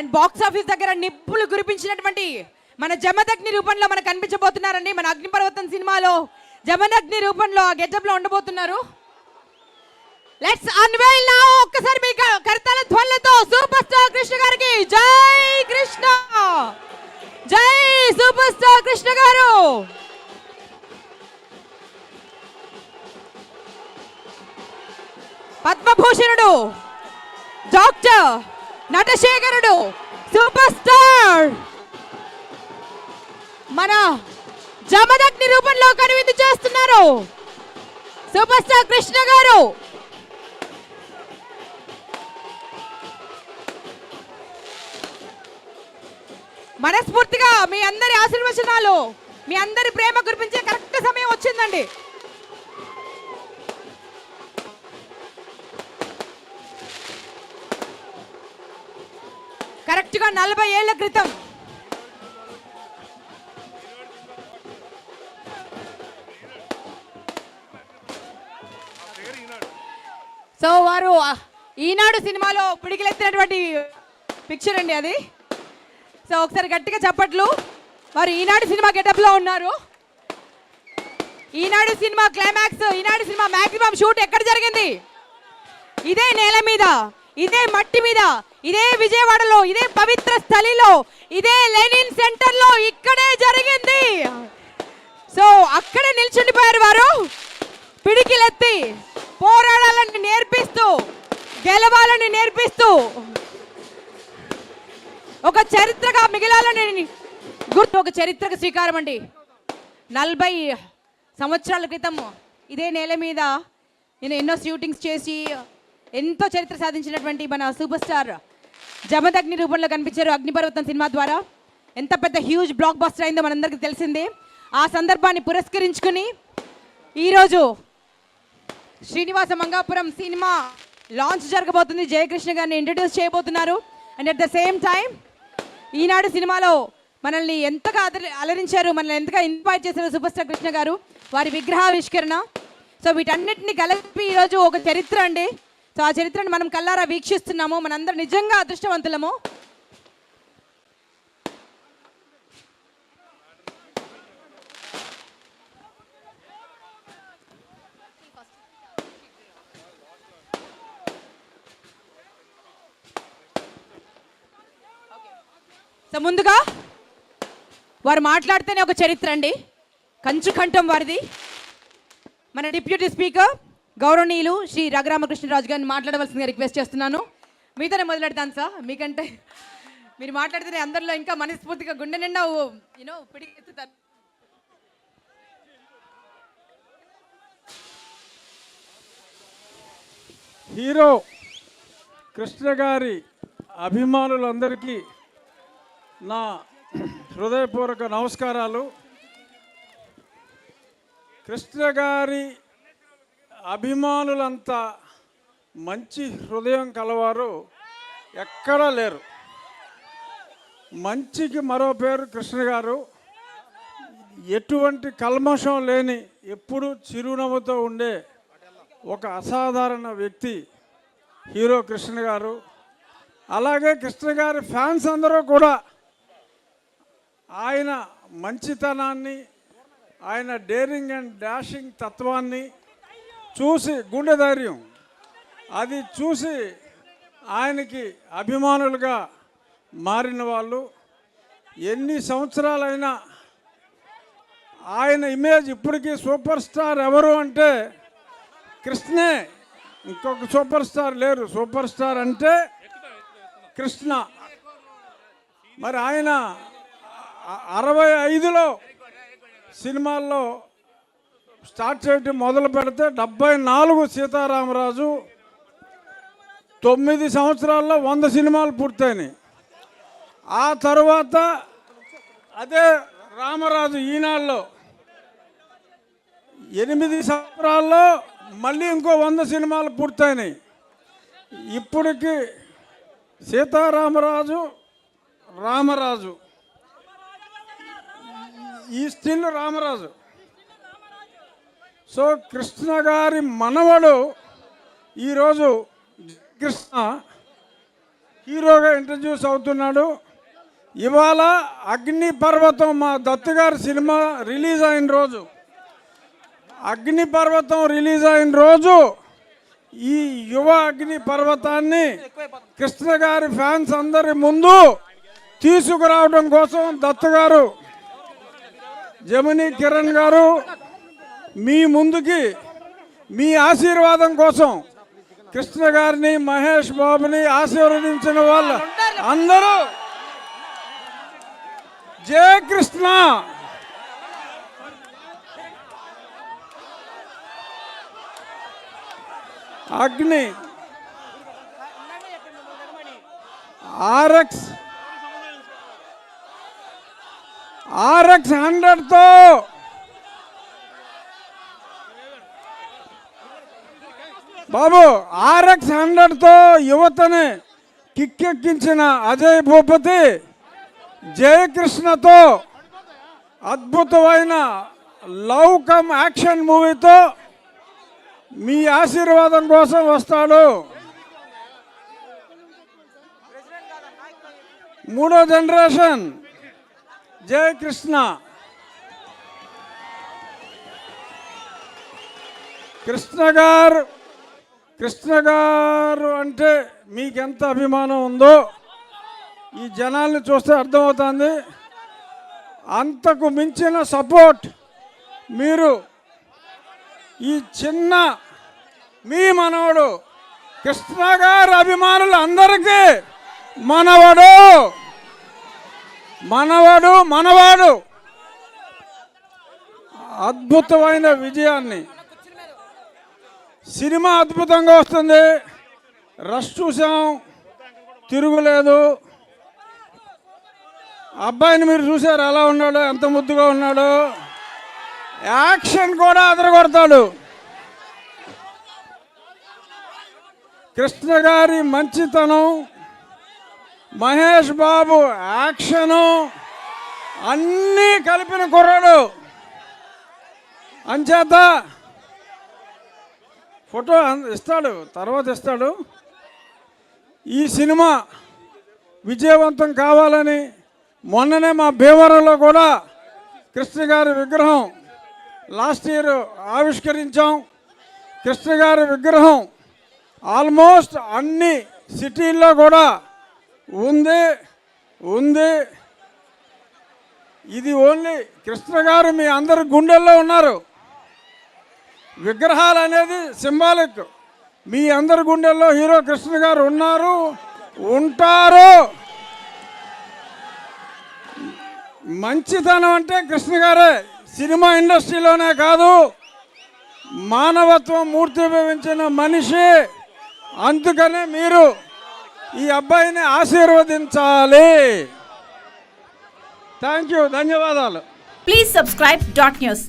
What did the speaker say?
And box office దగ్గర నిప్పులు కురిపించినటువంటి మన జమదగ్ని రూపంలో మనకు కనిపించబోతున్నారండి. మన అగ్నిపర్వతం సినిమాలో జమదగ్ని రూపంలో ఆ గెటప్ లో ఉండబోతున్నారు. Let's unveil now. ఒక్కసారి మీ కర్తల ధ్వనులతో సూపర్ స్టార్ కృష్ణ గారికి జై కృష్ణ, జై సూపర్ స్టార్ కృష్ణ గారు. పద్మభూషణుడు, డాక్టర్, నటశేఖరుడు, సూపర్ స్టార్ మన జమదగ్ని రూపంలో కనువిందు చేస్తున్నారు సూపర్ స్టార్ కృష్ణ గారు. మనస్ఫూర్తిగా మీ అందరి ఆశీర్వచనాలు, మీ అందరి ప్రేమ కురిపించే కరెక్ట్ సమయం వచ్చిందండి. కరెక్ట్గా 40 ఏళ్ల క్రితం సో వారు ఈనాడు సినిమాలో పిడికిలెత్తినటువంటి పిక్చర్ అండి అది. సో ఒకసారి గట్టిగా చప్పట్లు. వారు ఈనాడు సినిమా గెటప్లో ఉన్నారు. ఈనాడు సినిమా క్లైమాక్స్, ఈనాడు సినిమా మ్యాక్సిమం షూట్ ఎక్కడ జరిగింది? ఇదే నేల మీద, ఇదే మట్టి మీద, ఇదే విజయవాడలో, ఇదే పవిత్ర స్థలిలో, ఇదే లెనిన్ సెంటర్లో ఇక్కడే జరిగింది. సో అక్కడే నిల్చుండిపోయారు వారు. పిడికిలెత్తి పోరాడాలని నేర్పిస్తూ, గెలవాలని నేర్పిస్తూ, ఒక చరిత్రగా మిగిలాలని గుర్తు, ఒక చరిత్రకు శ్రీకారం అండి. 40 సంవత్సరాల క్రితం ఇదే నేల మీద నేను ఎన్నో షూటింగ్స్ చేసి ఎంతో చరిత్ర సాధించినటువంటి మన సూపర్ స్టార్ జమదగ్ని రూపంలో కనిపించారు అగ్నిపర్వతం సినిమా ద్వారా. ఎంత పెద్ద హ్యూజ్ బ్లాక్ బస్టర్ అయిందో మనందరికీ తెలిసిందే. ఆ సందర్భాన్ని పురస్కరించుకుని ఈరోజు శ్రీనివాస మంగాపురం సినిమా లాంచ్ జరగబోతుంది. జయకృష్ణ గారిని ఇంట్రడ్యూస్ చేయబోతున్నారు. And at the same time Eenadu సినిమాలో మనల్ని ఎంతగా అలరించారు, మనల్ని ఎంతగా ఇన్వైట్ చేశారు సూపర్ స్టార్ కృష్ణ గారు, వారి విగ్రహావిష్కరణ. సో వీటన్నిటిని కలిపి ఈరోజు ఒక చరిత్ర అండి. సో ఆ చరిత్రను మనం కల్లారా వీక్షిస్తున్నాము. మనందరం నిజంగా అదృష్టవంతులము. సో ముందుగా వారు మాట్లాడితేనే ఒక చరిత్ర అండి. కంచు కంఠం వారిది. మన డిప్యూటీ స్పీకర్ గౌరవనీయులు శ్రీ రఘురామకృష్ణరాజు గారిని మాట్లాడవలసిందిగా రిక్వెస్ట్ చేస్తున్నాను. మీతోనే మొదలెడతాను సార్. మీకంటే మీరు మాట్లాడితేనే అందరిలో ఇంకా మనస్ఫూర్తిగా గుండె నిండా పిడికెత్తుతారు. హీరో కృష్ణ గారి అభిమానులందరికీ నా హృదయపూర్వక నమస్కారాలు. కృష్ణ గారి అభిమానులంతా మంచి హృదయం కలవారు ఎక్కడా లేరు. మంచికి మరో పేరు కృష్ణ గారు. ఎటువంటి కల్మషం లేని, ఎప్పుడూ చిరునవ్వుతో ఉండే ఒక అసాధారణ వ్యక్తి హీరో కృష్ణ గారు. అలాగే కృష్ణ గారి ఫ్యాన్స్ అందరూ కూడా ఆయన మంచితనాన్ని, ఆయన డేరింగ్ అండ్ డాషింగ్ తత్వాన్ని చూసి, గుండె ధైర్యం అది చూసి ఆయనకి అభిమానులుగా మారిన వాళ్ళు. ఎన్ని సంవత్సరాలైనా ఆయన ఇమేజ్ ఇప్పటికీ సూపర్ స్టార్ ఎవరు అంటే కృష్ణే, ఇంకొక సూపర్ స్టార్ లేరు. సూపర్ స్టార్ అంటే కృష్ణ. మరి ఆయన 65లో సినిమాల్లో స్టార్ట్ చేయడం మొదలు పెడితే 74 సీతారామరాజు, 9 సంవత్సరాల్లో 100 సినిమాలు పూర్తయినాయి. ఆ తర్వాత అదే రామరాజు ఈనాడులో 8 సంవత్సరాల్లో మళ్ళీ ఇంకో 100 సినిమాలు పూర్తయినాయి. ఇప్పటికి సీతారామరాజు, రామరాజు, ఈ స్టిల్ రామరాజు. సో కృష్ణ గారి మనవడు ఈరోజు కృష్ణ హీరోగా ఇంట్రడ్యూస్ అవుతున్నాడు. ఇవాళ అగ్నిపర్వతం మా దత్తు గారి సినిమా రిలీజ్ అయిన రోజు, అగ్నిపర్వతం రిలీజ్ అయిన రోజు ఈ యువ అగ్నిపర్వతాన్ని కృష్ణ గారి ఫ్యాన్స్ అందరి ముందు తీసుకురావడం కోసం దత్తు గారు, జమినీ కిరణ్ గారు మీ ముందుకి మీ ఆశీర్వాదం కోసం కృష్ణ గారిని, మహేష్ బాబుని ఆశీర్వదించిన వాళ్ళు అందరూ జయ కృష్ణ. అగ్ని RX 100తో బాబు, RX 100తో యువతని కిక్కెక్కించిన అజయ్ భూపతి జయకృష్ణతో అద్భుతమైన లవ్ కమ్ యాక్షన్ మూవీతో మీ ఆశీర్వాదం కోసం వస్తాడు. 3వ జనరేషన్ జయకృష్ణ. కృష్ణ గారు అంటే మీకెంత అభిమానం ఉందో ఈ జనాల్ని చూస్తే అర్థమవుతుంది. అంతకు మించిన సపోర్ట్ మీరు ఈ చిన్న మీ మనవడు కృష్ణ గారి అభిమానులు అందరికీ మనవాడు అద్భుతమైన విజయాన్ని, సినిమా అద్భుతంగా వస్తుంది. రష్ చూసాం, తిరుగులేదు. అబ్బాయిని మీరు చూసారు ఎలా ఉన్నాడో, ఎంత ముద్దుగా ఉన్నాడో. యాక్షన్ కూడా అదరగొడతాడు. కృష్ణ గారి మంచితనం, మహేష్ బాబు యాక్షను అన్నీ కలిపిన కుర్రాడు. అంచేత ఫోటో ఇస్తాడు, తర్వాత ఇస్తాడు. ఈ సినిమా విజయవంతం కావాలని మొన్ననే మా భీమవరంలో కూడా కృష్ణ గారి విగ్రహం లాస్ట్ ఇయర్ ఆవిష్కరించాం. కృష్ణ గారి విగ్రహం ఆల్మోస్ట్ అన్ని సిటీల్లో కూడా ఉంది. ఇది ఓన్లీ కృష్ణ గారు మీ అందరి గుండెల్లో ఉన్నారు. విగ్రహాలు అనేది సింబాలిక్. మీ అందరి గుండెల్లో హీరో కృష్ణ గారు ఉన్నారు, ఉంటారు. మంచితనం అంటే కృష్ణ గారే. సినిమా ఇండస్ట్రీలోనే కాదు, మానవత్వం మూర్తిభవించిన మనిషి. అందుకనే మీరు ఈ అబ్బాయిని ఆశీర్వదించాలి. థ్యాంక్ యూ, ధన్యవాదాలు. Please subscribe dot news.